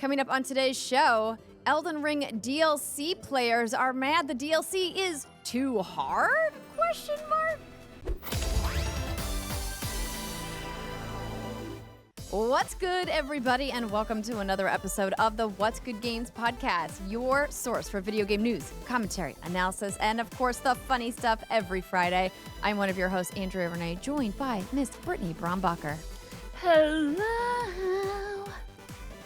Coming up on today's show, Elden Ring DLC players are mad the DLC is too hard? Question mark? What's good, everybody, and welcome to another episode of the What's Good Games podcast, your source for video game news, commentary, analysis, and, of course, the funny stuff every Friday. I'm one of your hosts, Andrea Renee, joined by Miss Brittany Brombacher. Hello.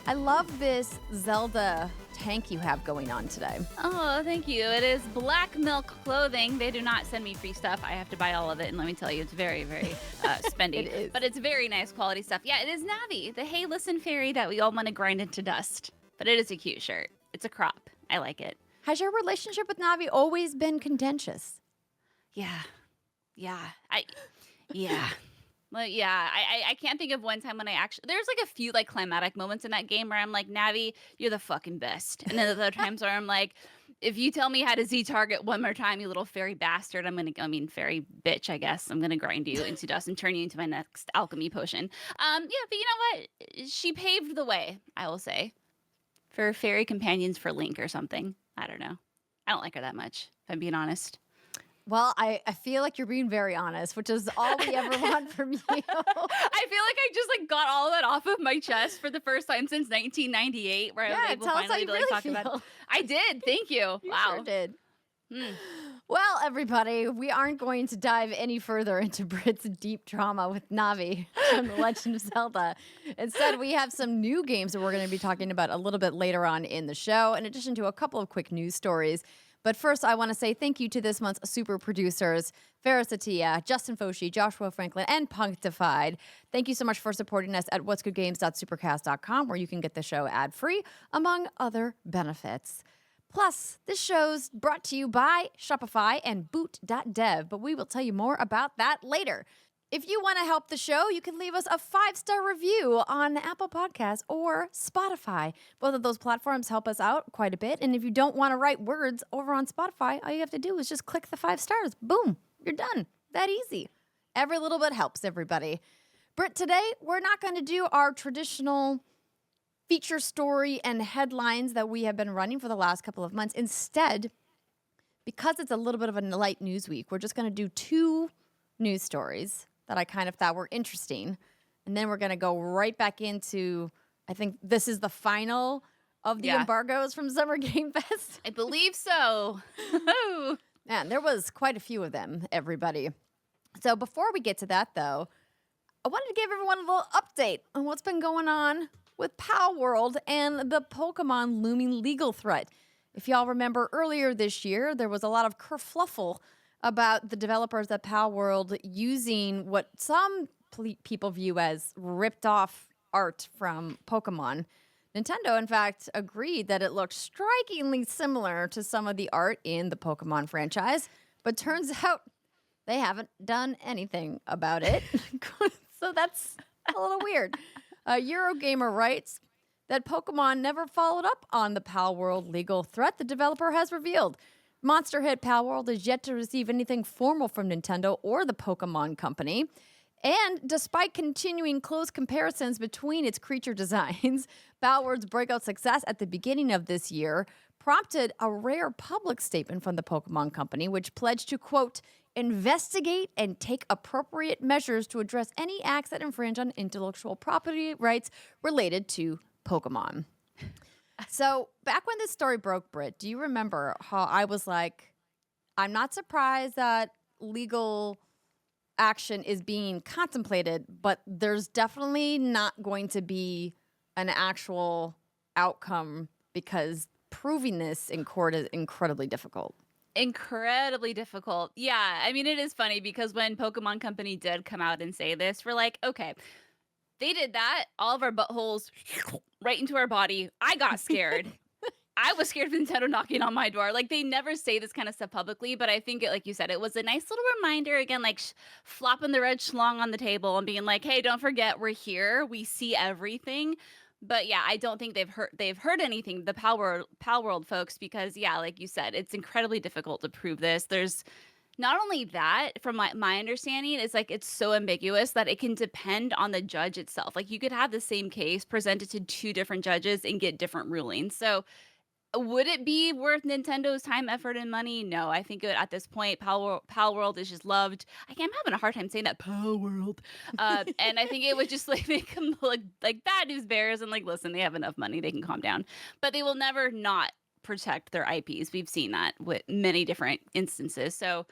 I love this Zelda tank you have going on today. Oh, thank you. It is Black Milk Clothing. They do not send me free stuff. I have to buy all of it, and let me tell you, it's very, very spendy. It is. But it's very nice quality stuff. Yeah, it is Navi, the Hey Listen fairy that we all want to grind into dust. But it is a cute shirt. It's a crop. I like it. Has your relationship with Navi always been contentious? Yeah. Well, yeah, I can't think of one time when I actually... There's like a few like climatic moments in that game where I'm like, Navi, you're the fucking best. And then other times where I'm like, if you tell me how to Z-target one more time, you little fairy bastard, fairy bitch, I guess. I'm going to grind you into dust and turn you into my next alchemy potion. Yeah, but you know what? She paved the way, I will say, for fairy companions for Link or something. I don't know. I don't like her that much, if I'm being honest. Well, I feel like you're being very honest, which is all we ever want from you. I feel like I just like got all of that off of my chest for the first time since 1998, where I was able finally to like talk about it. I did. Thank you. You wow. sure did. Well, everybody, we aren't going to dive any further into Brit's deep trauma with Navi from The Legend of Zelda. Instead, we have some new games that we're going to be talking about a little bit later on in the show, in addition to a couple of quick news stories. But first, I want to say thank you to this month's super producers, Faris Attieh, Justin Foshee, Joshua Franklin, and Punkdefied. Thank you so much for supporting us at whatsgoodgames.supercast.com, where you can get the show ad-free, among other benefits. Plus, this show's brought to you by Shopify and Boot.dev, but we will tell you more about that later. If you want to help the show, you can leave us a 5-star review on Apple Podcasts or Spotify. Both of those platforms help us out quite a bit. And if you don't want to write words over on Spotify, all you have to do is just click the 5 stars. Boom, you're done. That easy. Every little bit helps, everybody. Britt, today we're not going to do our traditional feature story and headlines that we have been running for the last couple of months. Instead, because it's a little bit of a light news week, we're just going to do 2 news stories that I kind of thought were interesting. And then we're going to go right back into, I think this is the final of the embargoes from Summer Game Fest. I believe so. Man, there was quite a few of them, everybody. So before we get to that, though, I wanted to give everyone a little update on what's been going on with Palworld and the Pokemon looming legal threat. If y'all remember earlier this year, there was a lot of kerfluffle about the developers at Palworld using what some people view as ripped off art from Pokemon. Nintendo, in fact, agreed that it looked strikingly similar to some of the art in the Pokemon franchise, but turns out they haven't done anything about it. So that's a little weird. Eurogamer writes that Pokemon never followed up on the Palworld legal threat the developer has revealed. Monster hit Palworld is yet to receive anything formal from Nintendo or the Pokemon Company. And despite continuing close comparisons between its creature designs, Palworld's breakout success at the beginning of this year prompted a rare public statement from the Pokemon Company, which pledged to, quote, investigate and take appropriate measures to address any acts that infringe on intellectual property rights related to Pokemon. So back when this story broke, Britt, do you remember how I was like, I'm not surprised that legal action is being contemplated, but there's definitely not going to be an actual outcome because proving this in court is incredibly difficult. Incredibly difficult. Yeah, I mean, it is funny because when Pokemon Company did come out and say this, we're like, okay, they did that. All of our buttholes right into our body. I got scared. I was scared of Nintendo knocking on my door. Like, they never say this kind of stuff publicly, but I think, like you said, it was a nice little reminder, again, like flopping the red schlong on the table and being like, hey, don't forget, we're here. We see everything. But yeah, I don't think they've heard anything, the Palworld folks, because yeah, like you said, it's incredibly difficult to prove this. There's Not only that, from my understanding, it's like it's so ambiguous that it can depend on the judge itself. Like you could have the same case presented to two different judges and get different rulings. So would it be worth Nintendo's time, effort, and money? No, I think at this point, Palworld is just loved. I'm having a hard time saying that, Palworld. And I think it would just like make them look like bad news bears and like, listen, they have enough money, they can calm down. But they will never not protect their IPs. We've seen that with many different instances. So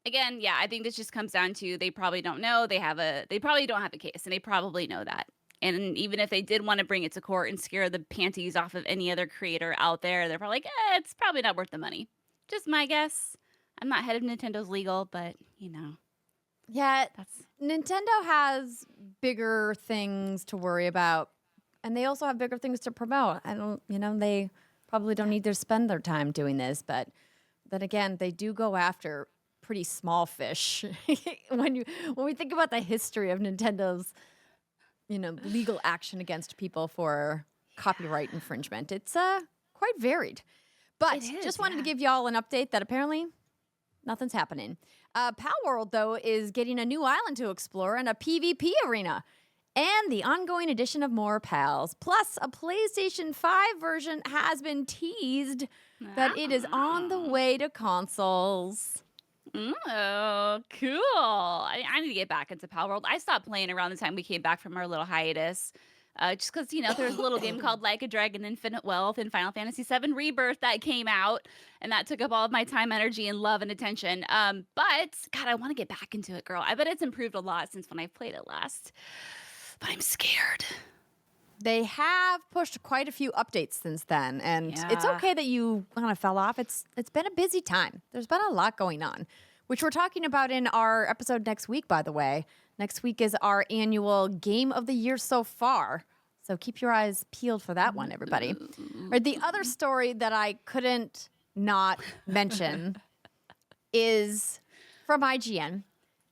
again, yeah, I think this just comes down to they probably don't know. They probably don't have a case, and they probably know that. And even if they did want to bring it to court and scare the panties off of any other creator out there, they're probably like, it's probably not worth the money. Just my guess. I'm not head of Nintendo's legal, but Yeah, Nintendo has bigger things to worry about, and they also have bigger things to promote. They probably don't need to spend their time doing this, but then again, they do go after pretty small fish. when we think about the history of Nintendo's legal action against people for copyright infringement, it's quite varied. But just wanted to give y'all an update that apparently nothing's happening. Palworld, though, is getting a new island to explore and a PvP arena. And the ongoing addition of more pals. Plus, a PlayStation 5 version has been teased that it is on the way to consoles. Oh, cool. I need to get back into Palworld. I stopped playing around the time we came back from our little hiatus. Just because, there was a little game called Like a Dragon Infinite Wealth and Final Fantasy VII Rebirth that came out. And that took up all of my time, energy, and love and attention. But, God, I want to get back into it, girl. I bet it's improved a lot since when I played it last. But I'm scared. They have pushed quite a few updates since then, and it's okay that you kind of fell off. It's been a busy time. There's been a lot going on, which we're talking about in our episode next week, by the way. Next week is our annual Game of the Year so far, so keep your eyes peeled for that one, everybody. Or the other story that I couldn't not mention is from IGN.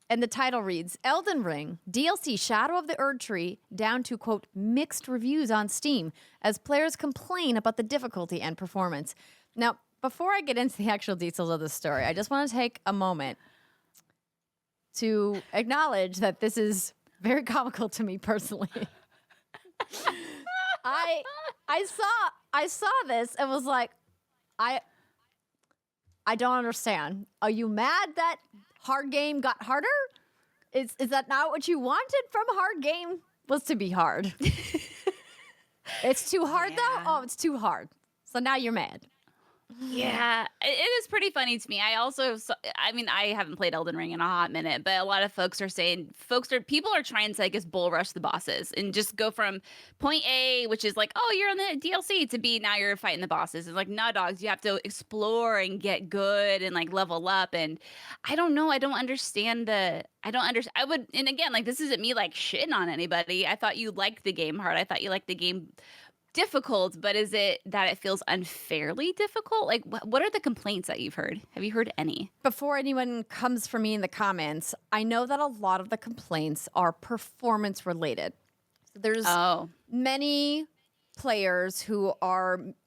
And the title reads, Elden Ring, DLC Shadow of the Erdtree, down to, quote, mixed reviews on Steam as players complain about the difficulty and performance. Now, before I get into the actual details of the story, I just want to take a moment to acknowledge that this is very comical to me personally. I saw this and was like, I don't understand. Are you mad that hard game got harder? Is that not what you wanted from a hard game? Was to be hard. It's too hard though? Oh, it's too hard. So now you're mad. Yeah, it is pretty funny to me. I haven't played Elden Ring in a hot minute, but a lot of folks are saying, people are trying to, I guess, bull rush the bosses and just go from point A, which is like, oh, you're on the DLC, to B, now you're fighting the bosses. It's like, nah, dogs, you have to explore and get good and like level up. And I don't know. I don't understand. I would, and again, like, this isn't me like shitting on anybody. I thought you liked the game hard. I thought you liked the game difficult, but is it that it feels unfairly difficult? Like, what are the complaints that you've heard? Have you heard any? Before anyone comes for me in the comments, I know that a lot of the complaints are performance related. So there's many players that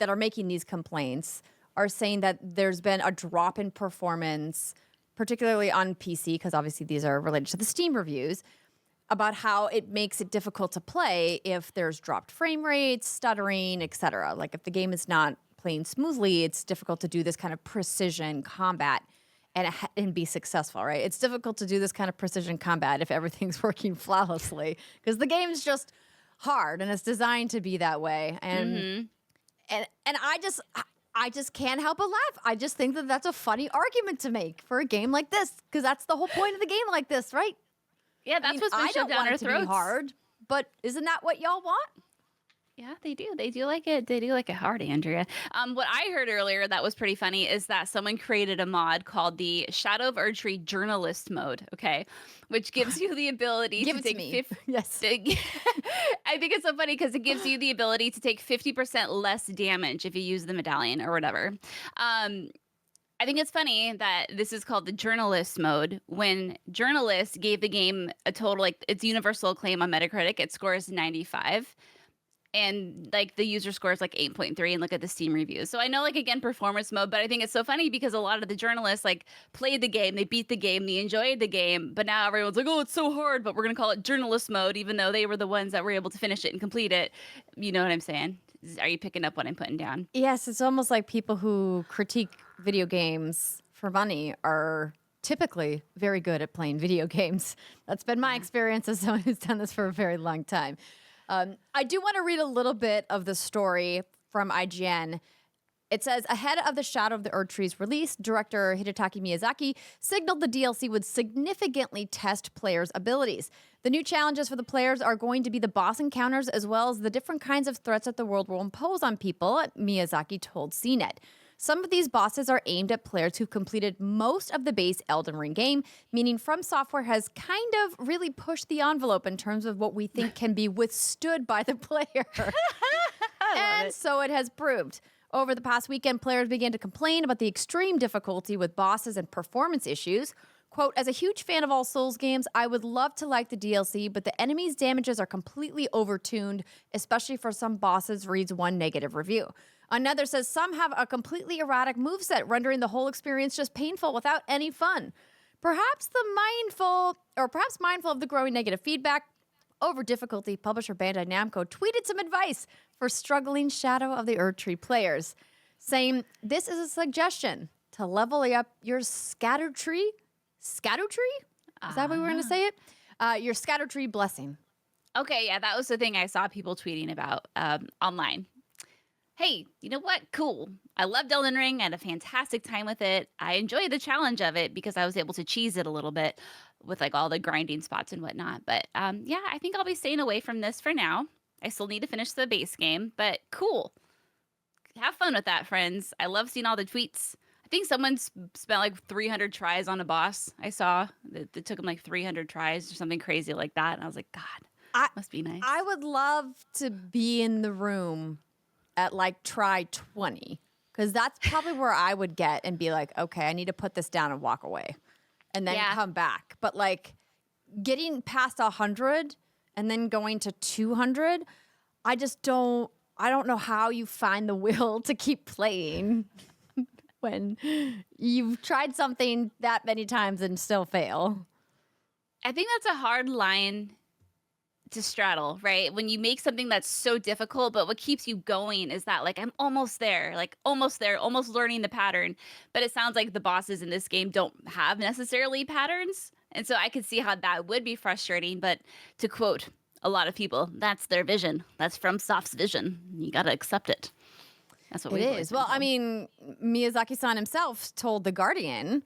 are making these complaints are saying that there's been a drop in performance, particularly on PC, because obviously these are related to the Steam reviews, about how it makes it difficult to play if there's dropped frame rates, stuttering, etc. Like if the game is not playing smoothly, it's difficult to do this kind of precision combat and be successful, right? It's difficult to do this kind of precision combat if everything's working flawlessly because the game's just hard and it's designed to be that way. And I just can't help but laugh. I just think that that's a funny argument to make for a game like this because that's the whole point of the game like this, right? Yeah, that's what's been shoved down our throats. I don't want it to be hard, but isn't that what y'all want? Yeah, they do. They do like it. They do like it hard, Andrea. What I heard earlier that was pretty funny is that someone created a mod called the Shadow of Erdtree Journalist mode. Okay, which gives you the ability to take Yes. I think it's so funny because it gives you the ability to take 50% less damage if you use the medallion or whatever. I think it's funny that this is called the journalist mode when journalists gave the game a total, like its universal acclaim on Metacritic. It scores 95. and like the user score is like 8.3 and look at the Steam reviews. So I know, like, again, performance mode, but I think it's so funny because a lot of the journalists like played the game, they beat the game, they enjoyed the game, but now everyone's like, oh, it's so hard, but we're going to call it journalist mode, even though they were the ones that were able to finish it and complete it. You know what I'm saying? Are you picking up what I'm putting down? Yes, it's almost like people who critique video games for money are typically very good at playing video games. That's been my experience as someone who's done this for a very long time. I do want to read a little bit of the story from IGN. It says, ahead of the Shadow of the Erdtree's release, director Hidetaki Miyazaki signaled the DLC would significantly test players' abilities. The new challenges for the players are going to be the boss encounters as well as the different kinds of threats that the world will impose on people, Miyazaki told CNET. Some of these bosses are aimed at players who've completed most of the base Elden Ring game, meaning From Software has kind of really pushed the envelope in terms of what we think can be withstood by the player. And so it has proved. Over the past weekend, players began to complain about the extreme difficulty with bosses and performance issues. Quote, as a huge fan of all Souls games, I would love to like the DLC, but the enemies' damages are completely overtuned, especially for some bosses, reads one negative review. Another says some have a completely erratic moveset, rendering the whole experience just painful without any fun. Perhaps mindful of the growing negative feedback over difficulty, publisher Bandai Namco tweeted some advice for struggling Shadow of the Erdtree players, saying, this is a suggestion to level up your scatter tree. Scatter tree? Is that what we're going to say it? Your scatter tree blessing. Okay, yeah, that was the thing I saw people tweeting about online. Hey, you know what? Cool. I loved Elden Ring. I had a fantastic time with it. I enjoyed the challenge of it because I was able to cheese it a little bit with like all the grinding spots and whatnot. But yeah, I think I'll be staying away from this for now. I still need to finish the base game, but cool. Have fun with that, friends. I love seeing all the tweets. I think someone spent like 300 tries on a boss. I saw that it took them like 300 tries or something crazy like that. And I was like, God, must be nice. I would love to be in the room at like try 20, because that's probably where I would get and be like, okay, I need to put this down and walk away and then come back. But like getting past 100 and then going to 200, I don't know how you find the will to keep playing when you've tried something that many times and still fail. I think that's a hard line to straddle, right? When you make something that's so difficult, but what keeps you going is that, like, I'm almost there, almost learning the pattern. But it sounds like the bosses in this game don't have necessarily patterns. And so I could see how that would be frustrating. But to quote a lot of people, that's their vision. That's FromSoft's vision. You got to accept it. That's what it is. Well, I mean, Miyazaki-san himself told The Guardian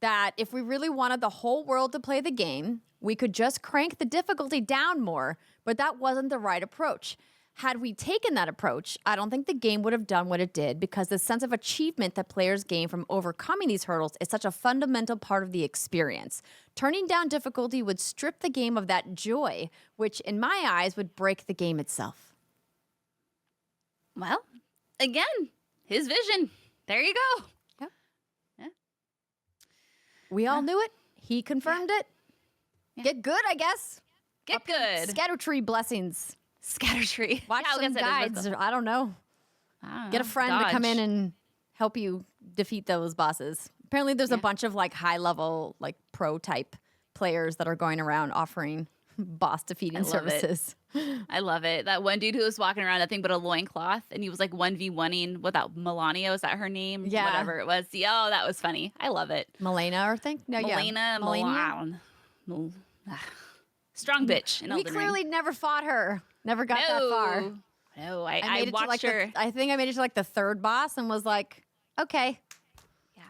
that if we really wanted the whole world to play the game, we could just crank the difficulty down more, but that wasn't the right approach. Had we taken that approach, I don't think the game would have done what it did, because the sense of achievement that players gain from overcoming these hurdles is such a fundamental part of the experience. Turning down difficulty would strip the game of that joy, which in my eyes would break the game itself. Well, again, his vision. There you go. Yeah. We all knew it. He confirmed it. Yeah. Get good, I guess. Get good. Scatter tree blessings. Scatter tree. Watch some guides. I don't know. Get a friend to come in and help you defeat those bosses. Apparently there's a bunch of like high level, like pro type players that are going around offering boss defeating services. I love it. That one dude who was walking around nothing but a loincloth, and he was like 1v1ing without Melania. Is that her name? Yeah. Whatever it was. Oh, that was funny. I love it. Milena, or think? No, Melina. Strong bitch. We clearly never fought her. Never got that far. No, I watched her. I think I made it to like the third boss and was like, okay. Yeah.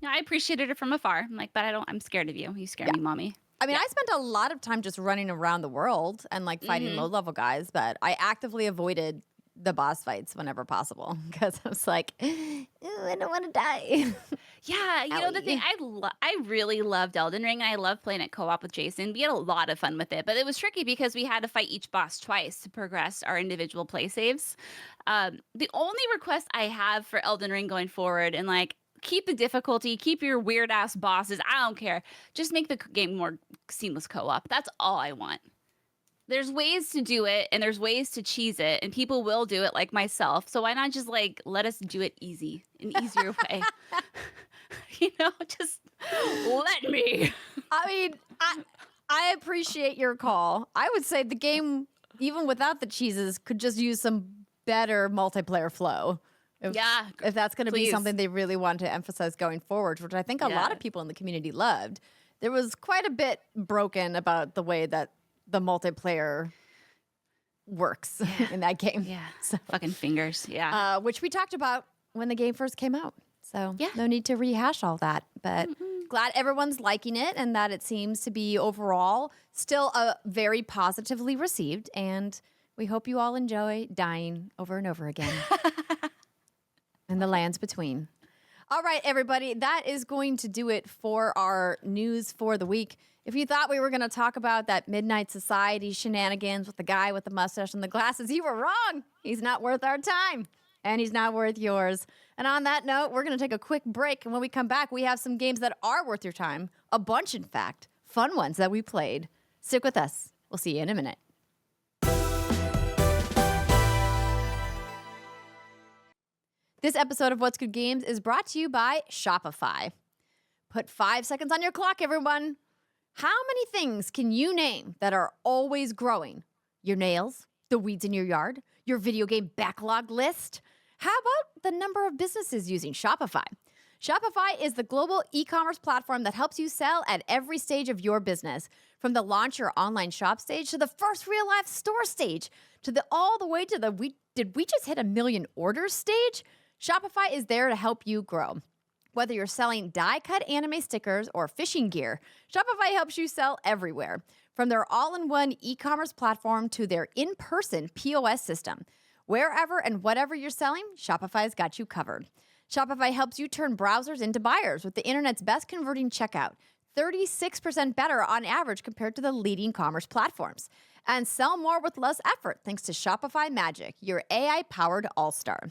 No, I appreciated her from afar. I'm like, but I'm scared of you. You scare me, mommy. I mean, I spent a lot of time just running around the world and like fighting low-level guys, but I actively avoided the boss fights whenever possible because I was like, I don't want to die. Yeah, you know the thing, I really loved Elden Ring, and I love playing it co-op with Jason. We had a lot of fun with it, but it was tricky because we had to fight each boss twice to progress our individual play saves. The only request I have for Elden Ring going forward, and like, keep the difficulty, keep your weird ass bosses, I don't care. Just make the game more seamless co-op. That's all I want. there's ways to do it and there's ways to cheese it, and people will do it like myself. So why not just like let us do it easy, an easier way? Just let me. I mean, I appreciate your call. I would say the game, even without the cheeses, could just use some better multiplayer flow. If that's going to be something they really want to emphasize going forward, which I think a lot of people in the community loved. There was quite a bit broken about the way that the multiplayer works in that game. Yeah, fucking fingers. Which we talked about when the game first came out. So no need to rehash all that. But glad everyone's liking it and that it seems to be overall still very positively received. And we hope you all enjoy dying over and over again. And the lands between. All right, everybody, that is going to do it for our news for the week. If you thought we were going to talk about that Midnight Society shenanigans with the guy with the mustache and the glasses, you were wrong. He's not worth our time, and he's not worth yours. And on that note, we're going to take a quick break, and when we come back, we have some games that are worth your time. A bunch, in fact. Fun ones that we played. Stick with us. We'll see you in a minute. This episode of What's Good Games is brought to you by Shopify. Put 5 seconds on your clock, everyone. How many things can you name that are always growing? Your nails, the weeds in your yard, your video game backlog list? How about the number of businesses using Shopify? Shopify is the global e-commerce platform that helps you sell at every stage of your business. From the launch your online shop stage to the first real-life store stage to all the way to the did we just hit 1 million orders stage? Shopify is there to help you grow. Whether you're selling die-cut anime stickers or fishing gear, Shopify helps you sell everywhere. From their all-in-one e-commerce platform to their in-person POS system. Wherever and whatever you're selling, Shopify's got you covered. Shopify helps you turn browsers into buyers with the internet's best converting checkout, 36% better on average compared to the leading commerce platforms. And sell more with less effort thanks to Shopify Magic, your AI-powered all-star.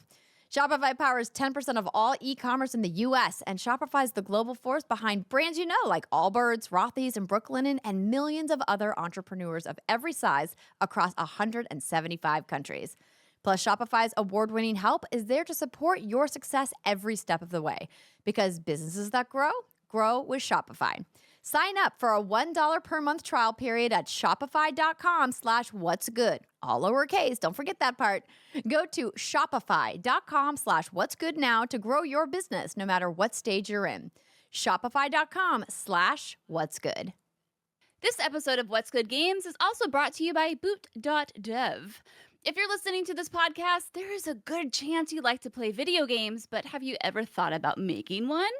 Shopify powers 10% of all e-commerce in the U.S., and Shopify is the global force behind brands you know like Allbirds, Rothy's, and Brooklinen, and millions of other entrepreneurs of every size across 175 countries. Plus, Shopify's award-winning help is there to support your success every step of the way. Because businesses that grow, grow with Shopify. Sign up for a $1 per month trial period at shopify.com/what'sgood. All lowercase, don't forget that part. Go to shopify.com/what'sgood now to grow your business no matter what stage you're in. Shopify.com/what'sgood. This episode of What's Good Games is also brought to you by Boot.dev. If you're listening to this podcast, there is a good chance you like to play video games, but have you ever thought about making one?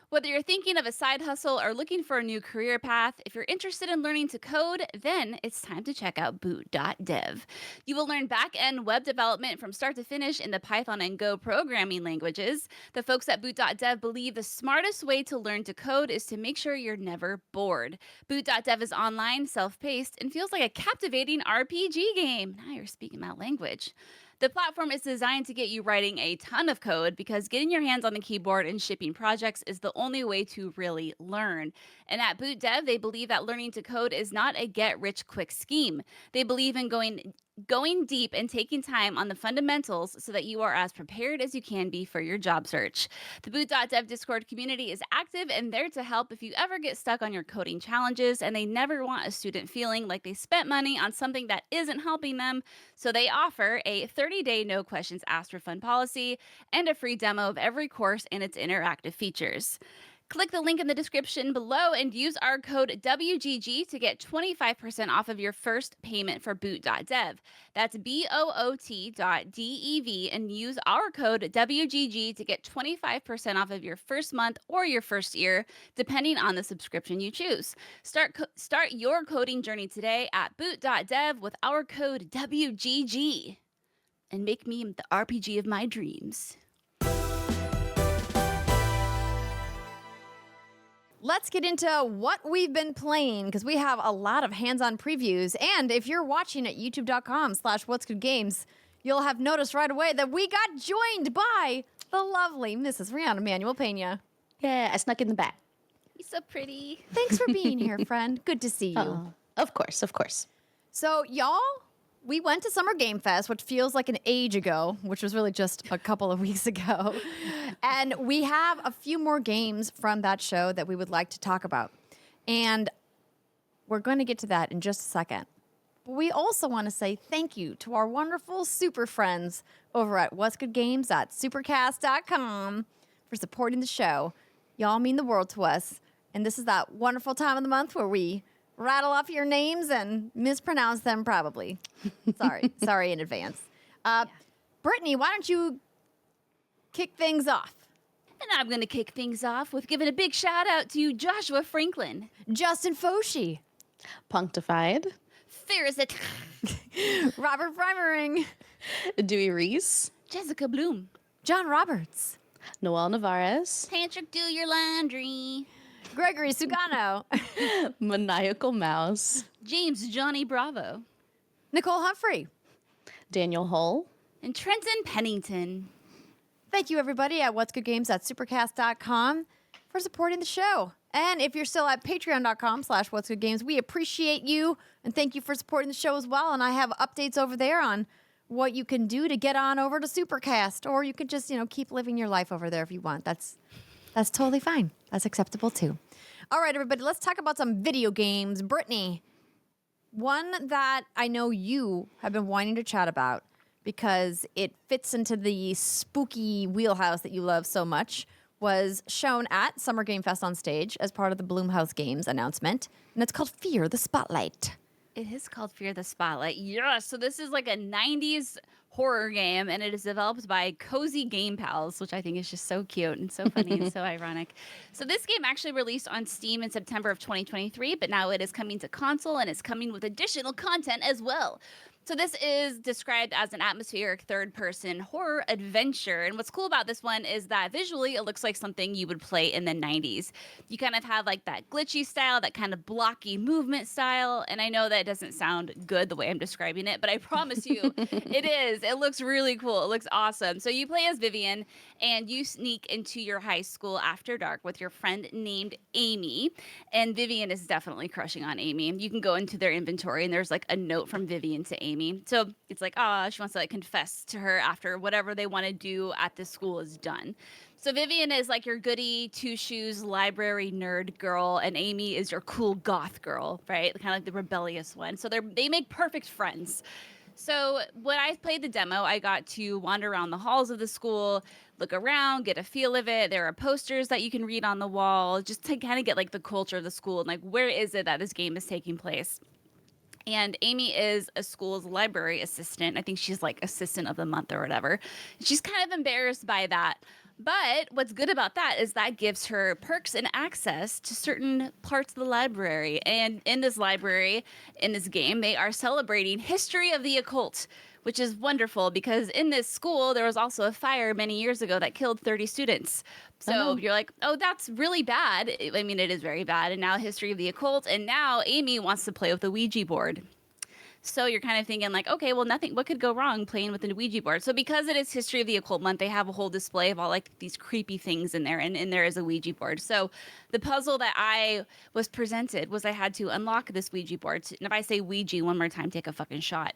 Whether you're thinking of a side hustle or looking for a new career path, if you're interested in learning to code, then it's time to check out Boot.dev. You will learn back-end web development from start to finish in the Python and Go programming languages. The folks at Boot.dev believe the smartest way to learn to code is to make sure you're never bored. Boot.dev is online, self-paced, and feels like a captivating RPG game. Now you're speaking my language. The platform is designed to get you writing a ton of code because getting your hands on the keyboard and shipping projects is the only way to really learn. And at Boot Dev, they believe that learning to code is not a get-rich-quick scheme. They believe in going deep and taking time on the fundamentals so that you are as prepared as you can be for your job search. The Boot.dev Discord community is active and there to help if you ever get stuck on your coding challenges, and they never want a student feeling like they spent money on something that isn't helping them. So they offer a 30-day no questions asked refund policy and a free demo of every course and its interactive features. Click the link in the description below and use our code WGG to get 25% off of your first payment for Boot.dev. That's BOOT.dev and use our code WGG to get 25% off of your first month or your first year, depending on the subscription you choose. Start your coding journey today at Boot.dev with our code WGG and make me the RPG of my dreams. Let's get into what we've been playing, because we have a lot of hands-on previews. And if you're watching at youtube.com/what'sgoodgames, you'll have noticed right away that we got joined by the lovely Mrs. Riana Manuel-Peña. Yeah, I snuck in the back. You're so pretty. Thanks for being here, friend. Good to see you. Of course, of course. So, y'all, we went to Summer Game Fest, which feels like an age ago, which was really just a couple of weeks ago. And we have a few more games from that show that we would like to talk about. And we're going to get to that in just a second. But we also want to say thank you to our wonderful super friends over at What's Good Games at Supercast.com for supporting the show. Y'all mean the world to us. And this is that wonderful time of the month where we rattle off your names and mispronounce them probably. Sorry in advance. Brittany, why don't you kick things off? And I'm going to kick things off with giving a big shout out to Joshua Franklin, Justin Foshee, Punkdefied, Faris Attieh, Robert Primering, Dewey Reese, Jessica Bloom, John Roberts, Noel Navarez, Tantric Do Your Laundry, Gregory Sugano, Maniacal Mouse, James Johnny Bravo, Nicole Humphrey. Daniel Hull, and Trenton Pennington. Thank you, everybody, at What's Good Games at Supercast.com for supporting the show. And if you're still at Patreon.com/What's Good Games, we appreciate you and thank you for supporting the show as well. And I have updates over there on what you can do to get on over to Supercast, or you could just, keep living your life over there if you want. That's totally fine. That's acceptable too. All right, everybody, let's talk about some video games. Brittany, one that I know you have been wanting to chat about because it fits into the spooky wheelhouse that you love so much, was shown at Summer Game Fest on stage as part of the Bloomhouse Games announcement, and it's called Fear the Spotlight. It is called Fear the Spotlight. Yes, so this is like a 90s horror game, and it is developed by Cozy Game Pals, which I think is just so cute and so funny and so ironic. So this game actually released on Steam in September of 2023, but now it is coming to console, and it's coming with additional content as well. So this is described as an atmospheric third-person horror adventure. And what's cool about this one is that visually it looks like something you would play in the 90s. You kind of have like that glitchy style, that kind of blocky movement style. And I know that doesn't sound good the way I'm describing it, but I promise you it is. It looks really cool. It looks awesome. So you play as Vivian, and you sneak into your high school after dark with your friend named Amy. And Vivian is definitely crushing on Amy. You can go into their inventory, and there's like a note from Vivian to Amy. So it's like, she wants to like confess to her after whatever they want to do at this school is done. So Vivian is like your goody two-shoes library nerd girl, and Amy is your cool goth girl, right? Kind of like the rebellious one. So they make perfect friends. So when I played the demo, I got to wander around the halls of the school, look around, get a feel of it. There are posters that you can read on the wall, just to kind of get like the culture of the school and like where is it that this game is taking place. And Amy is a school's library assistant. I think she's like assistant of the month or whatever. She's kind of embarrassed by that. But what's good about that is that gives her perks and access to certain parts of the library. And in this library, in this game, they are celebrating history of the occult, which is wonderful because in this school, there was also a fire many years ago that killed 30 students. So you're like, oh, that's really bad. I mean, it is very bad. And now history of the occult. And now Amy wants to play with the Ouija board. So you're kind of thinking like, okay, well, what could go wrong playing with the Ouija board? So because it is History of the Occult Month, they have a whole display of all like these creepy things in there, and there is a Ouija board. So the puzzle that I was presented was I had to unlock this Ouija board. And if I say Ouija one more time, take a fucking shot.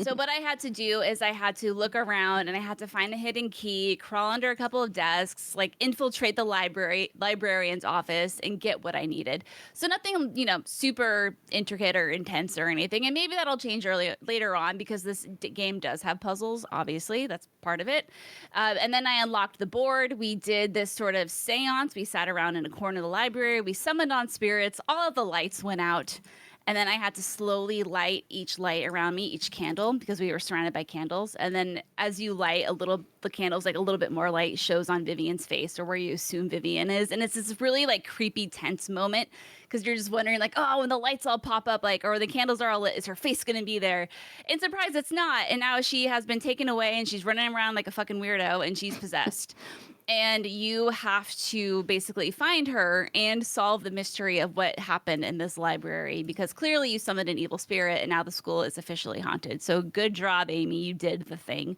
So what I had to do is I had to look around, and I had to find a hidden key, crawl under a couple of desks, like infiltrate the librarian's office and get what I needed. So nothing, super intricate or intense or anything. And maybe that'll change later on because this game does have puzzles. Obviously, that's part of it. And then I unlocked the board. We did this sort of seance. We sat around in a corner of the library. We summoned on spirits. All of the lights went out. And then I had to slowly light each light around me, each candle, because we were surrounded by candles. And then as you light the candles, like a little bit more light shows on Vivian's face or where you assume Vivian is. And it's this really like creepy, tense moment because you're just wondering like, oh, when the lights all pop up, like, or the candles are all lit, is her face going to be there? And surprise, it's not. And now she has been taken away and she's running around like a fucking weirdo and she's possessed. And you have to basically find her and solve the mystery of what happened in this library because clearly you summoned an evil spirit and now the school is officially haunted. So good job, Amy. You did the thing.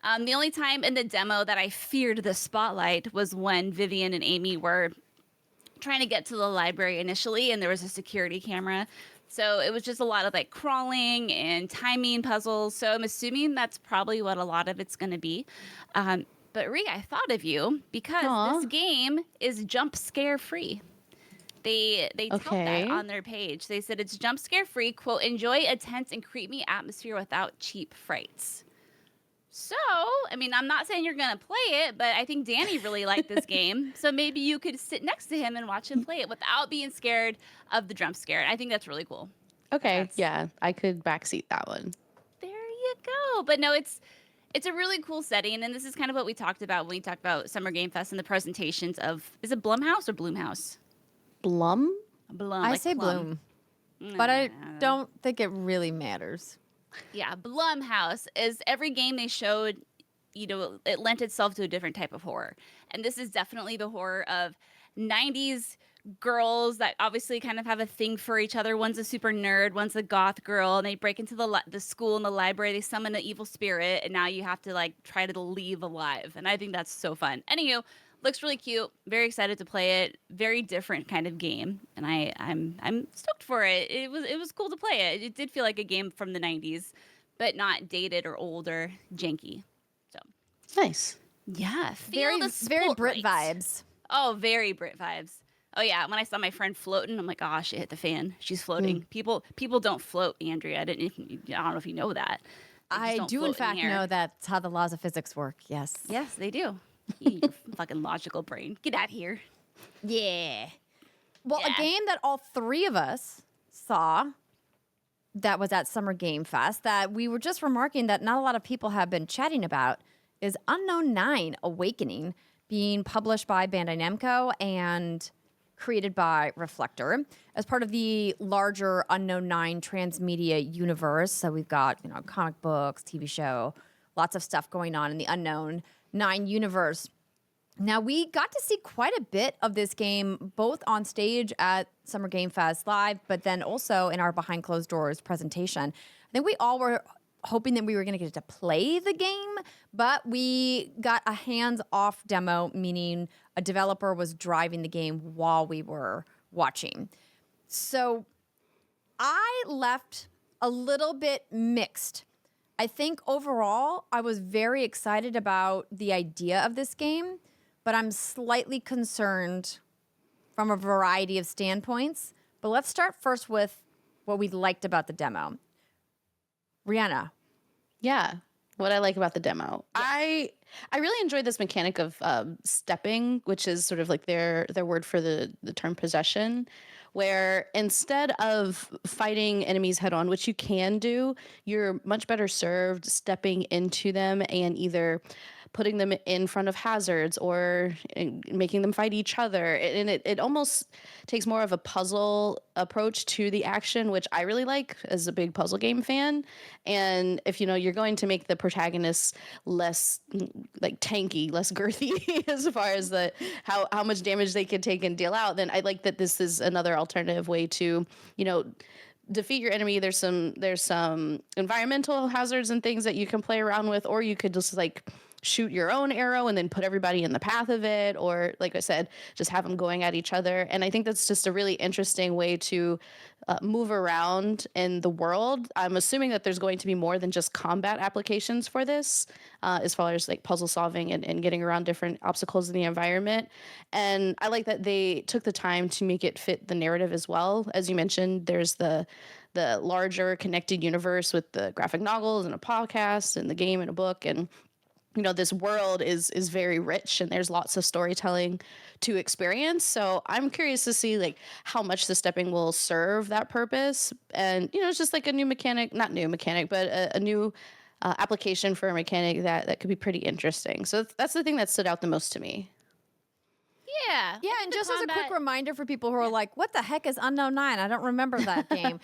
The only time in the demo that I feared the spotlight was when Vivian and Amy were trying to get to the library initially and there was a security camera So it was just a lot of like crawling and timing puzzles. So I'm assuming that's probably what a lot of it's going to be. But Rhea, I thought of you because Aw. this game is jump scare free. They told that Okay. on their page. They said it's jump scare free, quote, enjoy a tense and creepy atmosphere without cheap frights. So, I mean, I'm not saying you're going to play it, but I think Danny really liked this game. So maybe you could sit next to him and watch him play it without being scared of the jump scare. I think that's really cool. Okay, That's- yeah, I could backseat that one. There you go. But no, it's a really cool setting, and this is kind of what we talked about when we talked about Summer Game Fest and the presentations of, is it Blumhouse or Bloomhouse? Blum? Blum. I like say Plum. Bloom, but I don't think it really matters. Yeah, Blumhouse is every game they showed, you know, it lent itself to a different type of horror. And this is definitely the horror of 90s girls that obviously kind of have a thing for each other. One's a super nerd, one's a goth girl, and they break into the school and the library, they summon an evil spirit, and now you have to like try to leave alive. And I think that's so fun. Anywho, looks really cute. Very excited to play it. Very different kind of game, and I'm stoked for it. It was cool to play it. It did feel like a game from the 90s, but not dated or old or janky. So Nice. yeah, Very feel Brit vibes. Oh, very Brit vibes. Oh yeah, when I saw my friend floating, I'm like, oh, shit hit the fan. She's floating. People don't float, Andrea. I don't know if you know that. They just I don't do, in float fact, the air. know that's how the laws of physics work. Yes. Yes, they do. You fucking logical brain. Get out of here. Yeah. Well, Yeah. a game that all three of us saw that was at Summer Game Fest that we were just remarking that not a lot of people have been chatting about is Unknown 9 Awakening, being published by Bandai Namco and created by Reflector as part of the larger Unknown 9 transmedia universe. So we've got, comic books, TV show, lots of stuff going on in the Unknown 9 universe. Now, we got to see quite a bit of this game, both on stage at Summer Game Fest Live, but then also in our behind closed doors presentation. I think we all were hoping that we were going to get to play the game, but we got a hands-off demo, meaning a developer was driving the game while we were watching. So I left a little bit mixed. I think overall, I was very excited about the idea of this game, but I'm slightly concerned from a variety of standpoints. But let's start first with what we liked about the demo. Rihanna. Yeah. What I like about the demo. I really enjoyed this mechanic of stepping, which is sort of like their word for the term possession, where instead of fighting enemies head on, which you can do, you're much better served stepping into them and either putting them in front of hazards or making them fight each other. And it almost takes more of a puzzle approach to the action, which I really like as a big puzzle game fan. And if you're going to make the protagonists less like tanky, less girthy as far as how much damage they can take and deal out, then I like that this is another alternative way to, defeat your enemy. There's some environmental hazards and things that you can play around with, or you could just like shoot your own arrow and then put everybody in the path of it, or like I said, just have them going at each other. And I think that's just a really interesting way to move around in the world. I'm assuming that there's going to be more than just combat applications for this, as far as like puzzle solving and getting around different obstacles in the environment. And I like that they took the time to make it fit the narrative as well. As you mentioned, there's the larger connected universe with the graphic novels and a podcast and the game and a book, and this world is very rich and there's lots of storytelling to experience. So I'm curious to see like how much the stepping will serve that purpose. And, it's just like a new mechanic, not new mechanic, but a new application for a mechanic that could be pretty interesting. So that's the thing that stood out the most to me. Yeah. Yeah, and The just as a quick combat- reminder for people who are like, what the heck is Unknown 9? I don't remember that game.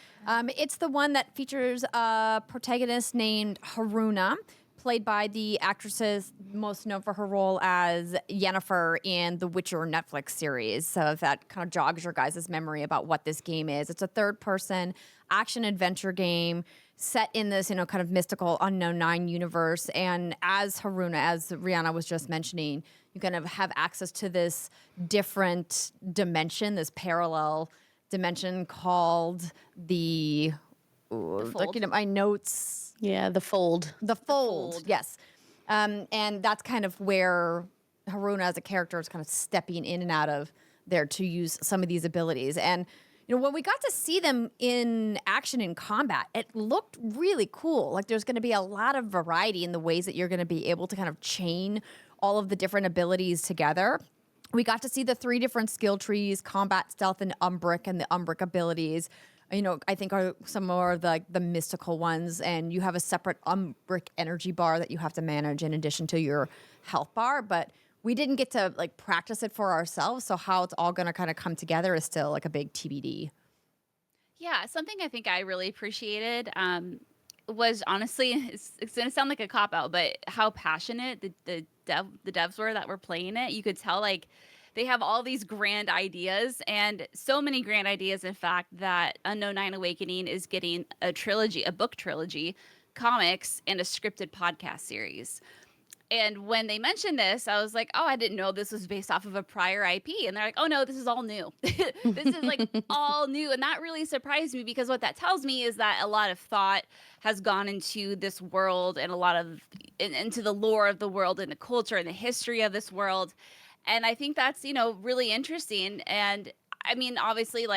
It's the one that features a protagonist named Haruna, played by the actresses most known for her role as Yennefer in the Witcher Netflix series. So if that kind of jogs your guys' memory about what this game is. It's a third-person action-adventure game set in this, kind of mystical Unknown 9 universe. And as Haruna, as Rihanna was just mentioning, you kind of have access to this different dimension, this parallel dimension called the Fold? looking at my notes. Yeah, the fold. The fold, Fold. yes. And that's kind of where Haruna as a character is kind of stepping in and out of there to use some of these abilities. And, when we got to see them in action in combat, it looked really cool. Like there's going to be a lot of variety in the ways that you're going to be able to kind of chain all of the different abilities together. We got to see the 3 different skill trees, combat, stealth, and Umbric, and the Umbric abilities. I think are some more of the mystical ones, and you have a separate Umbric energy bar that you have to manage in addition to your health bar, but we didn't get to practice it for ourselves, so how it's all going to kind of come together is still a big TBD. Yeah, something I think I really appreciated was honestly, it's going to sound like a cop-out, but how passionate the devs were that were playing it. You could tell they have all these grand ideas, and so many grand ideas, in fact, that Unknown Nine Awakening is getting a book trilogy, comics, and a scripted podcast series. And when they mentioned this, I was like, oh, I didn't know this was based off of a prior IP. And they're like, oh, no, this is all new. This is all new. And that really surprised me, because what that tells me is that a lot of thought has gone into this world, and a lot of into the lore of the world, and the culture and the history of this world. And I think that's, really interesting. And I mean, obviously,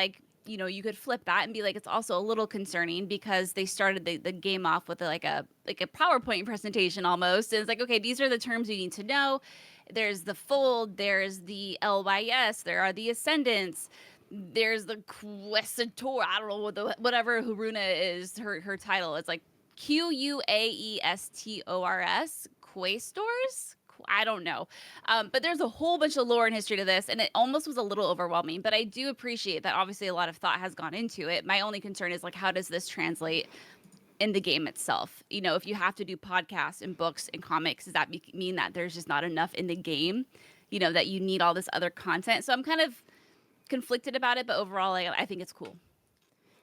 you could flip that and be like, it's also a little concerning, because they started the game off with a PowerPoint presentation almost. And it's like, okay, these are the terms you need to know. There's the fold, there's the LYS, there are the ascendants, there's the Questor. I don't know whatever Haruna is, her title. It's like QUAESTORS, Quaestors. I don't know. But there's a whole bunch of lore and history to this, and it almost was a little overwhelming. But I do appreciate that obviously a lot of thought has gone into it. My only concern is how does this translate in the game itself? If you have to do podcasts and books and comics, does that mean that there's just not enough in the game, that you need all this other content? So I'm kind of conflicted about it, but overall, I think it's cool.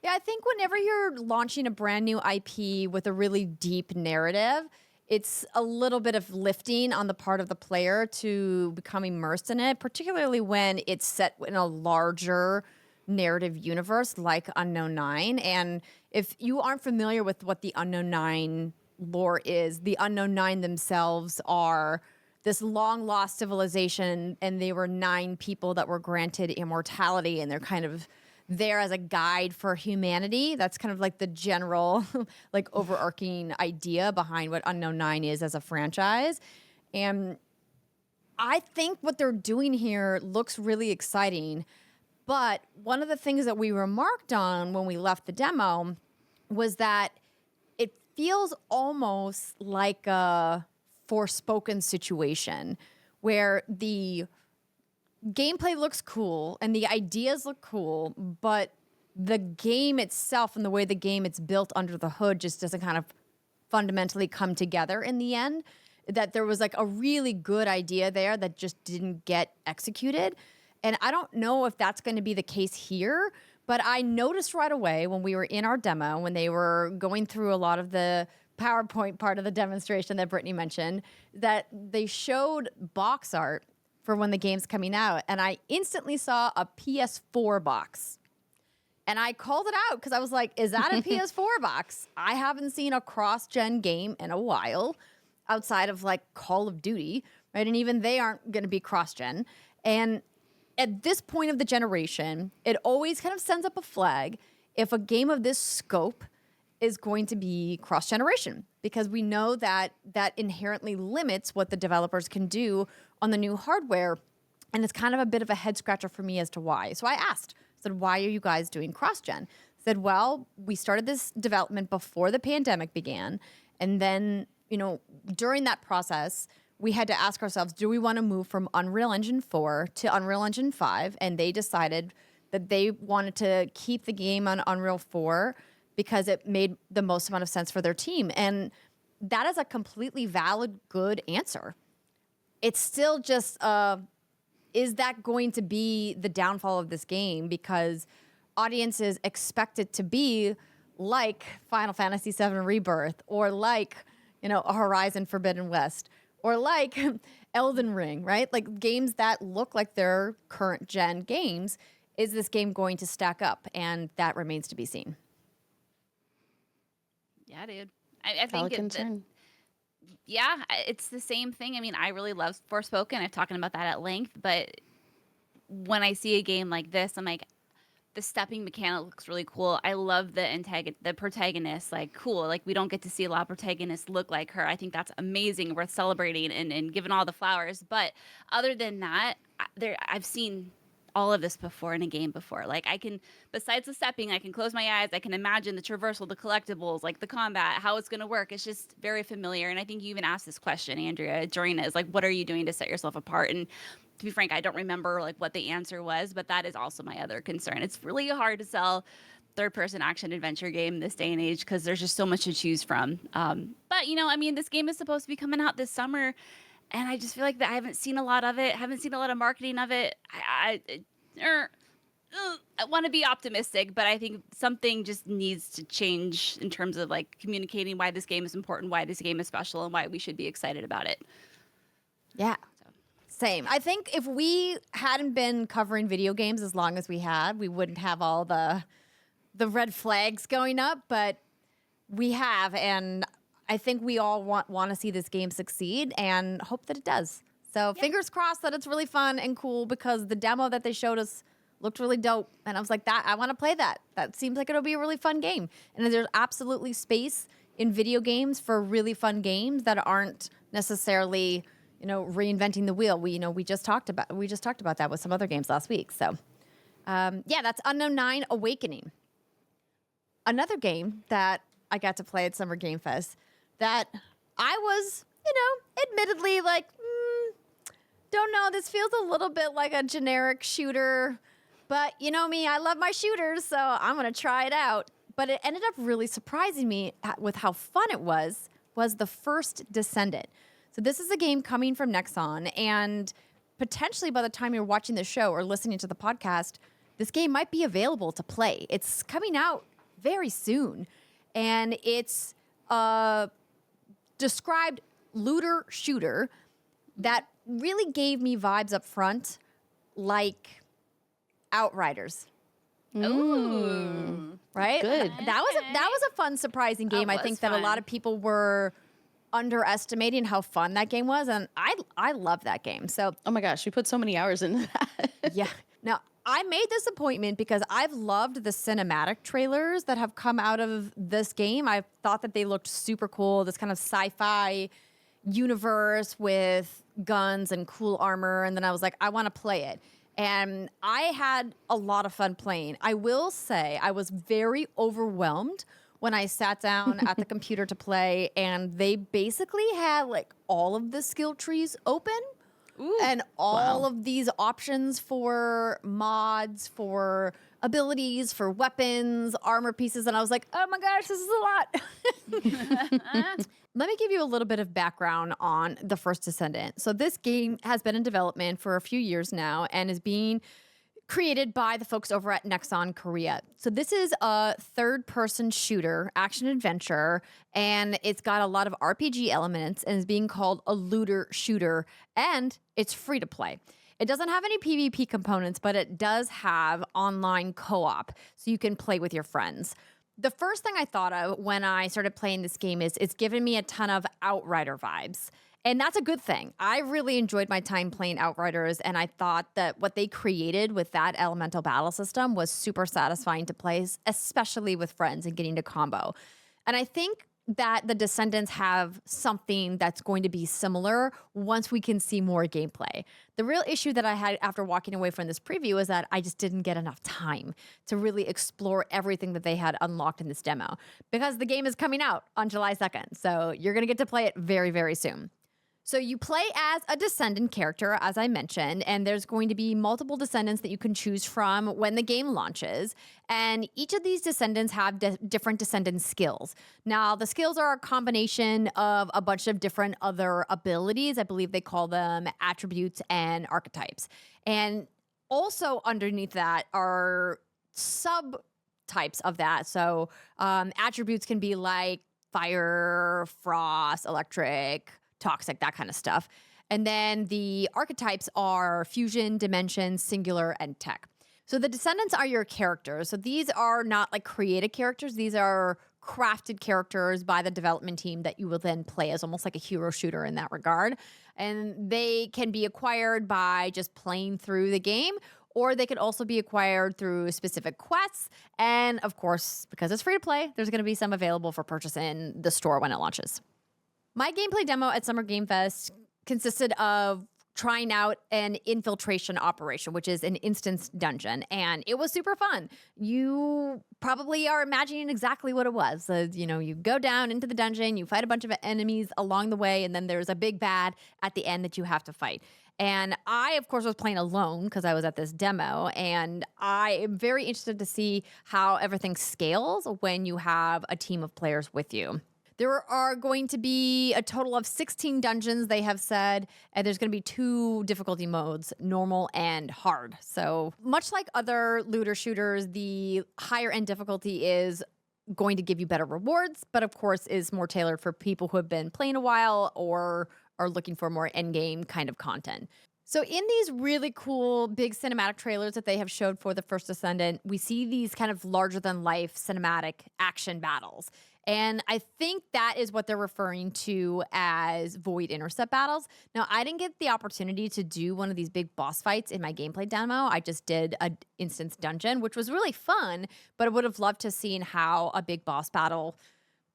Yeah, I think whenever you're launching a brand new IP with a really deep narrative, it's a little bit of lifting on the part of the player to become immersed in it, particularly when it's set in a larger narrative universe like Unknown Nine. And if you aren't familiar with what the Unknown Nine lore is, the Unknown Nine themselves are this long-lost civilization, and they were 9 people that were granted immortality, and they're kind of there as a guide for humanity. That's kind of the general, overarching idea behind what Unknown Nine is as a franchise. And I think what they're doing here looks really exciting. But one of the things that we remarked on when we left the demo was that it feels almost like a Forspoken situation, where the gameplay looks cool and the ideas look cool, but the game itself and the way the game it's built under the hood just doesn't kind of fundamentally come together in the end. That there was a really good idea there that just didn't get executed. And I don't know if that's going to be the case here, but I noticed right away when we were in our demo, when they were going through a lot of the PowerPoint part of the demonstration that Brittany mentioned, that they showed box art for when the game's coming out, and I instantly saw a PS4 box. And I called it out because I was like, is that a PS4 box? I haven't seen a cross-gen game in a while outside of Call of Duty, right? And even they aren't going to be cross-gen. And at this point of the generation, it always kind of sends up a flag if a game of this scope is going to be cross-generation, because we know that that inherently limits what the developers can do on the new hardware. And it's kind of a bit of a head scratcher for me as to why. So I asked, said, why are you guys doing cross-gen? Said, well, we started this development before the pandemic began. And then, during that process, we had to ask ourselves, do we want to move from Unreal Engine 4 to Unreal Engine 5? And they decided that they wanted to keep the game on Unreal 4 because it made the most amount of sense for their team. And that is a completely valid, good answer. It's still just, is that going to be the downfall of this game? Because audiences expect it to be like Final Fantasy VII Rebirth, or like, a Horizon Forbidden West, or like Elden Ring, right? Like games that look like they're current gen games. is this game going to stack up? And that remains to be seen. Yeah, dude. I Valid think concern. it's the same thing. I mean, I really love Forspoken. I've talked about that at length, but when I see a game like this, I'm like, the stepping mechanic looks really cool. I love the protagonist. Like, cool. Like, we don't get to see a lot of protagonists look like her. I think that's amazing, worth celebrating and giving all the flowers. But other than that, I've seen all of this before in a game before. Like, I can, besides the stepping, I can close my eyes. I can imagine the traversal, the collectibles, like the combat, how it's going to work. It's just very familiar. And I think you even asked this question, Andrea, during it, is like, what are you doing to set yourself apart? And to be frank, I don't remember like what the answer was, but that is also my other concern. It's really hard to sell third-person action adventure game this day and age because there's just so much to choose from. But I mean, this game is supposed to be coming out this summer, and I just feel like that I haven't seen a lot of it. Haven't seen a lot of marketing of it. I want to be optimistic, but I think something just needs to change in terms of like communicating why this game is important, why this game is special, and why we should be excited about it. Yeah. Same. I think if we hadn't been covering video games as long as we had, we wouldn't have all the red flags going up, but we have, and I think we all want to see this game succeed and hope that it does. So fingers crossed that it's really fun and cool, because the demo that they showed us looked really dope, and I was like, I want to play that. That seems like it'll be a really fun game. And there's absolutely space in video games for really fun games that aren't necessarily reinventing the wheel. We just talked about that with some other games last week. So, that's Unknown 9 Awakening. Another game that I got to play at Summer Game Fest that I was, admittedly like, don't know. This feels a little bit like a generic shooter, but you know me, I love my shooters, so I'm gonna try it out. But it ended up really surprising me with how fun it was the First Descendant. So this is a game coming from Nexon, and potentially by the time you're watching the show or listening to the podcast, this game might be available to play. It's coming out very soon, and it's a described looter shooter that really gave me vibes up front like Outriders. Ooh. Right? Good. That was a fun, surprising game. I think that a lot of people were underestimating how fun that game was, and I love that game. So, oh my gosh, we put so many hours into that. yeah. Now, I made this appointment because I've loved the cinematic trailers that have come out of this game. I thought that they looked super cool, this kind of sci-fi universe with guns and cool armor, and then I was like, I want to play it. And I had a lot of fun playing. I will say I was very overwhelmed when I sat down at the computer to play, and they basically had like all of the skill trees open. Ooh, and all of these options for mods, for abilities, for weapons, armor pieces. And I was like, oh my gosh, this is a lot. Let me give you a little bit of background on the First Descendant. So this game has been in development for a few years now and is being created by the folks over at Nexon Korea. So this is a third-person shooter, action-adventure, and it's got a lot of RPG elements and is being called a looter shooter, and it's free to play. It doesn't have any PvP components, but it does have online co-op, so you can play with your friends. The first thing I thought of when I started playing this game is it's given me a ton of Outrider vibes. And that's a good thing. I really enjoyed my time playing Outriders, and I thought that what they created with that elemental battle system was super satisfying to play, especially with friends and getting to combo. And I think that the Descendants have something that's going to be similar once we can see more gameplay. The real issue that I had after walking away from this preview is that I just didn't get enough time to really explore everything that they had unlocked in this demo, because the game is coming out on July 2nd. So you're going to get to play it very, very soon. So you play as a Descendant character, as I mentioned, and there's going to be multiple Descendants that you can choose from when the game launches. And each of these Descendants have different Descendant skills. Now, the skills are a combination of a bunch of different other abilities. I believe they call them attributes and archetypes. And also underneath that are subtypes of that. So attributes can be like fire, frost, electric, toxic, that kind of stuff. And then the archetypes are fusion, dimension, singular, and tech. So the Descendants are your characters. So these are not like created characters. These are crafted characters by the development team that you will then play as, almost like a hero shooter in that regard. And they can be acquired by just playing through the game, or they could also be acquired through specific quests. And of course, because it's free to play, there's going to be some available for purchase in the store when it launches. My gameplay demo at Summer Game Fest consisted of trying out an infiltration operation, which is an instance dungeon, and it was super fun. You probably are imagining exactly what it was. So, you go down into the dungeon, you fight a bunch of enemies along the way, and then there's a big bad at the end that you have to fight. And I, of course, was playing alone because I was at this demo, and I am very interested to see how everything scales when you have a team of players with you. There are going to be a total of 16 dungeons, they have said, and there's going to be 2 difficulty modes, normal and hard. So much like other looter shooters, the higher end difficulty is going to give you better rewards, but of course is more tailored for people who have been playing a while or are looking for more endgame kind of content. So in these really cool big cinematic trailers that they have showed for the First Descendant, we see these kind of larger than life cinematic action battles. And I think that is what they're referring to as void intercept battles. Now, I didn't get the opportunity to do one of these big boss fights in my gameplay demo. I just did an instance dungeon, which was really fun, but I would have loved to have seen how a big boss battle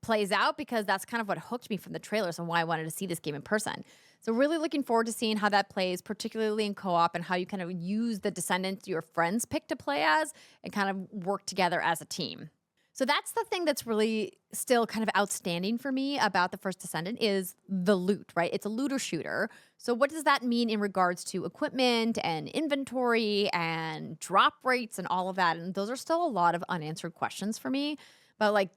plays out, because that's kind of what hooked me from the trailers and why I wanted to see this game in person. So really looking forward to seeing how that plays, particularly in co-op, and how you kind of use the Descendants your friends pick to play as and kind of work together as a team. So that's the thing that's really still kind of outstanding for me about the First Descendant is the loot, right? It's a looter shooter. So what does that mean in regards to equipment and inventory and drop rates and all of that? And those are still a lot of unanswered questions for me. But like,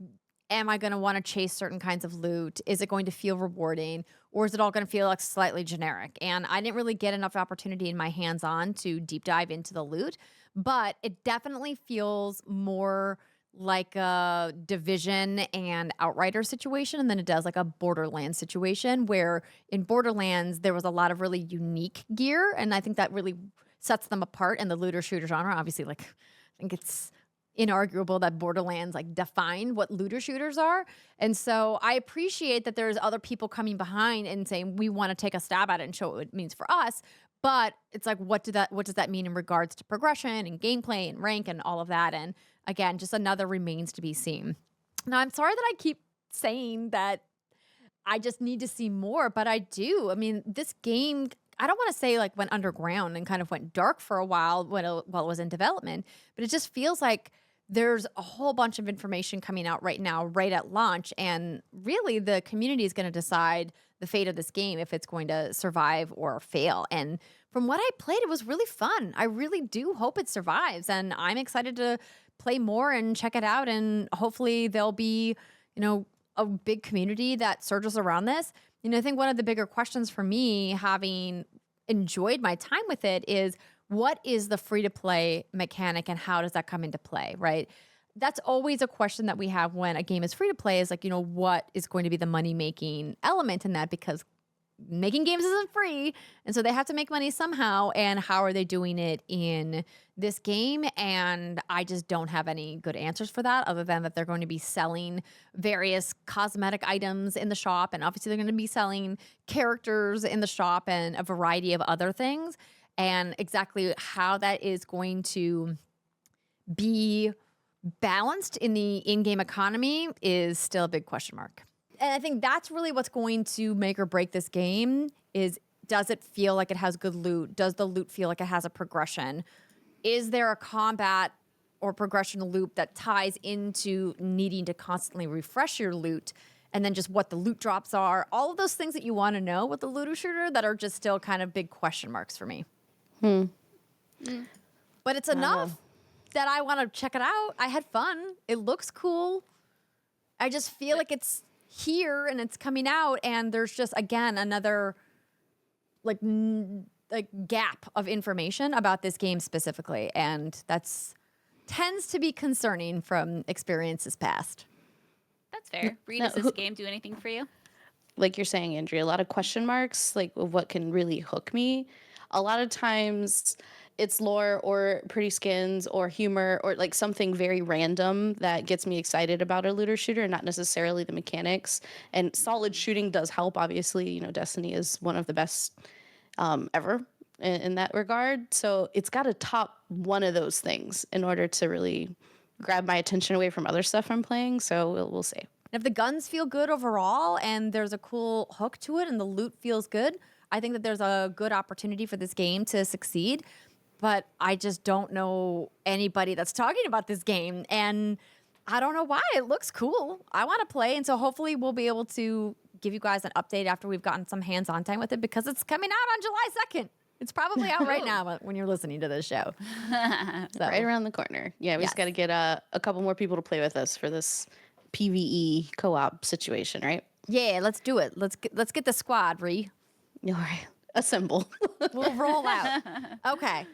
am I going to want to chase certain kinds of loot? Is it going to feel rewarding? Or is it all going to feel like slightly generic? And I didn't really get enough opportunity in my hands-on to deep dive into the loot. But it definitely feels more like a Division and Outrider situation than it does like a Borderlands situation, where in Borderlands there was a lot of really unique gear, and I think that really sets them apart in the looter shooter genre. Obviously, like, I think it's inarguable that Borderlands like defined what looter shooters are. And so I appreciate that there's other people coming behind and saying we want to take a stab at it and show what it means for us. But it's like, what does that mean in regards to progression and gameplay and rank and all of that? And again, just another remains to be seen. Now, I'm sorry that I keep saying that I just need to see more, but I do. I mean, this game, I don't want to say like went underground and kind of went dark for a while while it was in development, but it just feels like there's a whole bunch of information coming out right now, right at launch. And really, the community is going to decide the fate of this game, if it's going to survive or fail. And from what I played, it was really fun. I really do hope it survives. And I'm excited to play more and check it out. And hopefully there'll be, a big community that surges around this. I think one of the bigger questions for me, having enjoyed my time with it, is what is the free-to-play mechanic and how does that come into play, right? That's always a question that we have when a game is free-to-play is like, what is going to be the money-making element in that? Because making games isn't free, and so they have to make money somehow, and how are they doing it in this game? And I just don't have any good answers for that, other than that they're going to be selling various cosmetic items in the shop, and obviously they're going to be selling characters in the shop and a variety of other things. And exactly how that is going to be balanced in the in-game economy is still a big question mark. And I think that's really what's going to make or break this game is, does it feel like it has good loot? Does the loot feel like it has a progression? Is there a combat or progression loop that ties into needing to constantly refresh your loot? And then just what the loot drops are, all of those things that you want to know with the looter shooter that are just still kind of big question marks for me. But it's enough that I want to check it out. I had fun. It looks cool. I just feel like it's here and it's coming out, and there's just, again, another like gap of information about this game specifically, and that's tends to be concerning from experiences past. That's fair. Bree, does this game do anything for you? Like you're saying, Andrea, a lot of question marks, like of what can really hook me. A lot of times it's lore or pretty skins or humor or like something very random that gets me excited about a looter shooter and not necessarily the mechanics. And solid shooting does help. Obviously, you know, Destiny is one of the best ever in that regard. So it's got to top one of those things in order to really grab my attention away from other stuff I'm playing. So we'll see. If the guns feel good overall and there's a cool hook to it and the loot feels good, I think that there's a good opportunity for this game to succeed. But I just don't know anybody that's talking about this game. And I don't know why. It looks cool. I want to play. And so hopefully we'll be able to give you guys an update after we've gotten some hands-on time with it because it's coming out on July 2nd. It's probably out right now when you're listening to this show. So. Right around the corner. Yeah, we just got to get a couple more people to play with us for this PvE co-op situation, right? Yeah, let's do it. Let's get the squad, Ree. All right. Assemble. We'll roll out. Okay.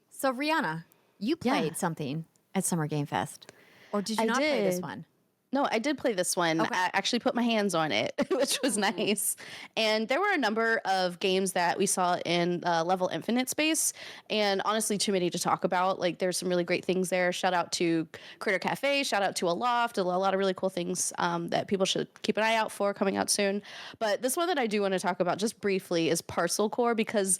So, Riana, you played something at Summer Game Fest. Or did you not play this one? No, I did play this one. Okay. I actually put my hands on it, which was nice. And there were a number of games that we saw in Level Infinite space, and honestly, too many to talk about. Like, there's some really great things there. Shout out to Critter Cafe. Shout out to Aloft. A lot of really cool things that people should keep an eye out for coming out soon. But this one that I do want to talk about just briefly is Parcel Corps because...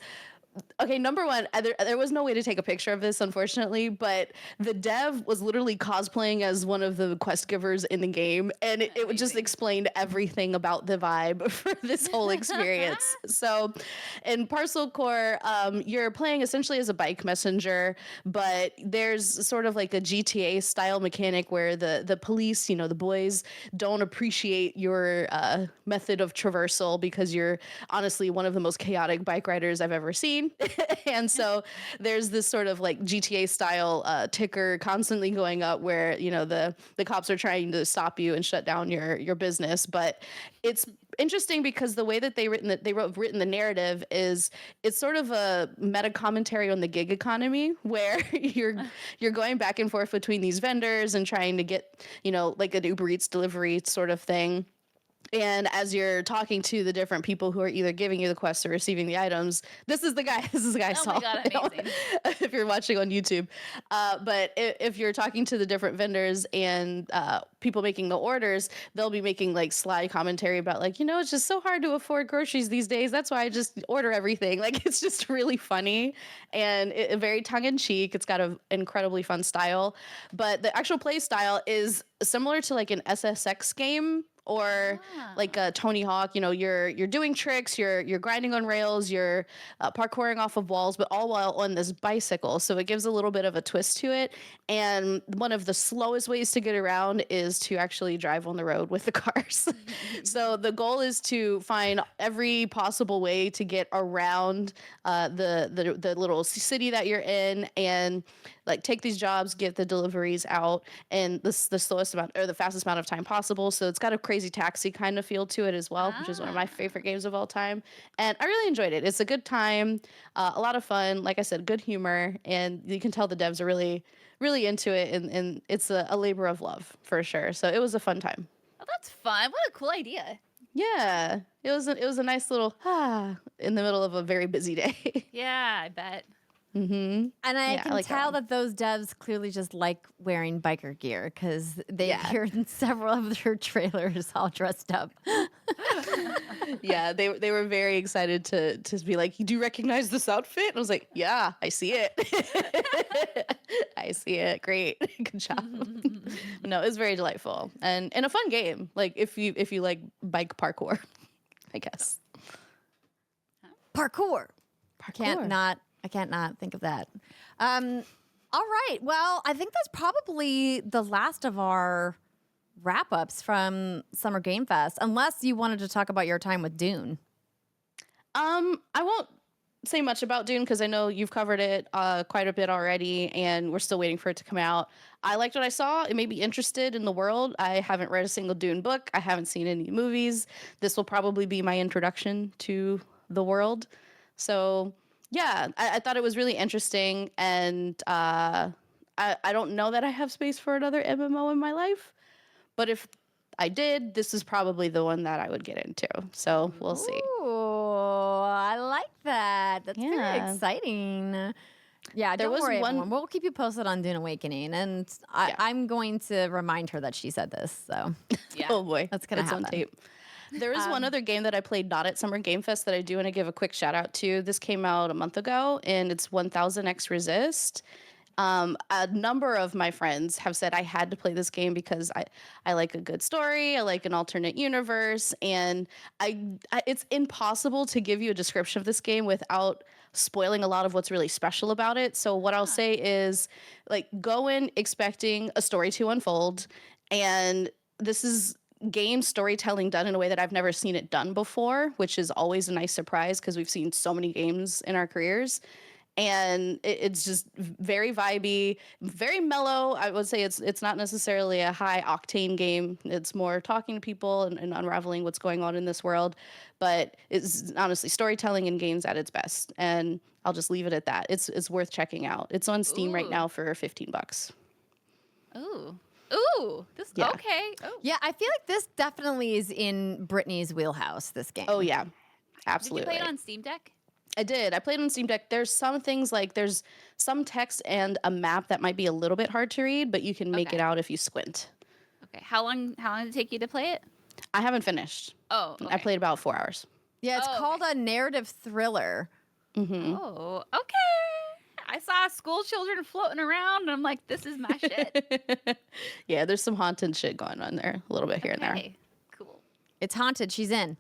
Okay, number one, there was no way to take a picture of this, unfortunately, but the dev was literally cosplaying as one of the quest givers in the game, and it just explained everything about the vibe for this whole experience. So, in Parcel Corps, you're playing essentially as a bike messenger, but there's sort of like a GTA-style mechanic where the police, you know, the boys, don't appreciate your method of traversal because you're honestly one of the most chaotic bike riders I've ever seen. And so there's this sort of like GTA style ticker constantly going up where, you know, the cops are trying to stop you and shut down your business. But it's interesting because the way that written the narrative is it's sort of a meta commentary on the gig economy where you're going back and forth between these vendors and trying to get, you know, like an Uber Eats delivery sort of thing. And as you're talking to the different people who are either giving you the quests or receiving the items, this is the guy I saw. Oh my God, amazing. If you're watching on YouTube. But if you're talking to the different vendors and people making the orders, they'll be making like sly commentary about like, you know, it's just so hard to afford groceries these days. That's why I just order everything. Like, it's just really funny and very tongue-in-cheek. It's got an incredibly fun style. But the actual play style is similar to like an SSX game or like a Tony Hawk. You know, you're doing tricks, you're grinding on rails, you're parkouring off of walls, but all while on this bicycle. So it gives a little bit of a twist to it. And one of the slowest ways to get around is to actually drive on the road with the cars. So the goal is to find every possible way to get around the little city that you're in and like take these jobs, get the deliveries out in the slowest amount or the fastest amount of time possible. So it's got a crazy taxi kind of feel to it as well, which is one of my favorite games of all time. And I really enjoyed it. It's a good time, a lot of fun. Like I said, good humor, and you can tell the devs are really, really into it. And it's a labor of love for sure. So it was a fun time. Oh, that's fun. What a cool idea. Yeah, it was a nice little in the middle of a very busy day. Yeah, I bet. Mm-hmm. And I can like tell that those devs clearly just like wearing biker gear because they appear in several of their trailers all dressed up. Yeah, they were very excited to be like, do you recognize this outfit? And I was like, yeah, I see it. I see it. Great. Good job. No, it was very delightful and a fun game. Like if you like bike parkour, I guess. Parkour. I can't not think of that. All right. Well, I think that's probably the last of our wrap-ups from Summer Game Fest, unless you wanted to talk about your time with Dune. I won't say much about Dune because I know you've covered it quite a bit already, and we're still waiting for it to come out. I liked what I saw. It made me interested in the world. I haven't read a single Dune book. I haven't seen any movies. This will probably be my introduction to the world. So... yeah, I thought it was really interesting, and I don't know that I have space for another MMO in my life, but if I did, this is probably the one that I would get into, so we'll see. Ooh, I like that. That's very Yeah. exciting. Yeah, There don't was worry, one- everyone. We'll keep you posted on Dune Awakening, and Yeah. I'm going to remind her that she said this. So Yeah. Oh boy, That's gonna it's on happen. tape. There is one other game that I played not at Summer Game Fest that I do want to give a quick shout out to. This came out a month ago, and it's 1000X Resist. A number of my friends have said I had to play this game because I like a good story, I like an alternate universe, and it's impossible to give you a description of this game without spoiling a lot of what's really special about it. So what I'll say is, like, go in expecting a story to unfold, and this is game storytelling done in a way that I've never seen it done before, which is always a nice surprise because we've seen so many games in our careers. And it's just very vibey, very mellow. I would say it's not necessarily a high octane game. It's more talking to people and unraveling what's going on in this world. But it's honestly storytelling in games at its best. And I'll just leave it at that. It's worth checking out. It's on Steam right Ooh. now for $15. Ooh. Ooh. This Yeah. okay. Oh. yeah, I feel like this definitely is in Brittany's wheelhouse. This game. Oh yeah, Did absolutely. you play it on Steam Deck? I did. I played on Steam Deck. There's some things like there's some text and a map that might be a little bit hard to read, but you can make Okay. it out if you squint. Okay. How long did it take you to play it? I haven't finished. Oh, I played about 4 hours. Yeah, it's Oh, called a narrative thriller. Mm-hmm. Oh, okay. I saw school children floating around, and I'm like, this is my shit. Yeah, there's some haunted shit going on there, a little bit here and there. Okay, cool. It's haunted. She's in.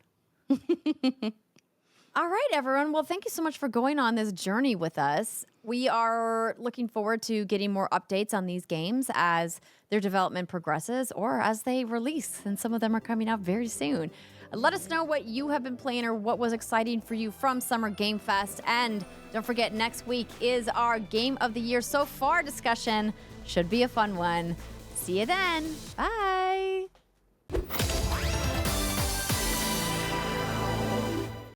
All right, everyone. Well, thank you so much for going on this journey with us. We are looking forward to getting more updates on these games as their development progresses or as they release, and some of them are coming out very soon. Let us know what you have been playing or what was exciting for you from Summer Game Fest. And don't forget, next week is our Game of the Year so far discussion. Should be a fun one. See you then. Bye.